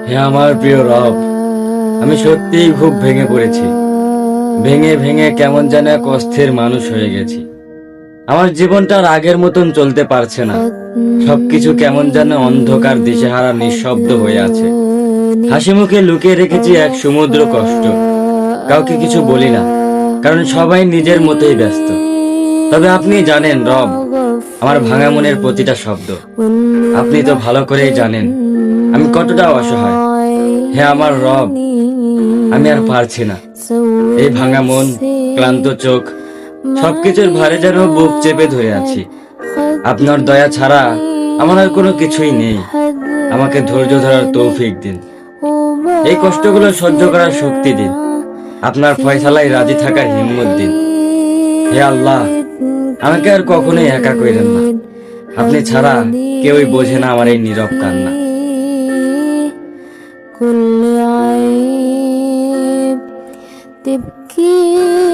হে আমার প্রিয় রব, আমি সত্যিই খুব ভেঙে পড়েছি। ভেঙে ভেঙে কেমন যেন এক অস্থির মানুষ হয়ে গেছি। আমার জীবনটা আর আগের মতন চলতে পারছে না। সবকিছু কেমন যেন অন্ধকার, দিশেহারা, নিঃশব্দ হয়ে আছে। হাসি মুখে লুকিয়ে রেখেছি এক সমুদ্র কষ্ট। কাউকে কিছু বলি না, কারণ সবাই নিজের মতোই ব্যস্ত। তবে আপনি জানেন রব, আমার ভাঙা মনের প্রতিটা শব্দ। আপনি তো ভালো করেই জানেন আমি কতটা অসহায়। হে আমার রব, আমি আর পারছি না। এই ভাঙা মন, ক্লান্ত চোখ, সবকিছুর ভারে যেন বুক চেপে ধরে আছি। আপনার দয়া ছাড়া আমার আর কোনো কিছুই নেই। আমাকে ধৈর্য ধরার তৌফিক দিন। এই কষ্টগুলো সহ্য করার শক্তি দিন। আপনার ফয়সালায় রাজি থাকার হিম্মত দিন। হে আল্লাহ, আমাকে আর কখনোই একা কইরেন না। আপনি ছাড়া কেউই বোঝে না আমার এই নীরব কান্না। كل عيب تبكي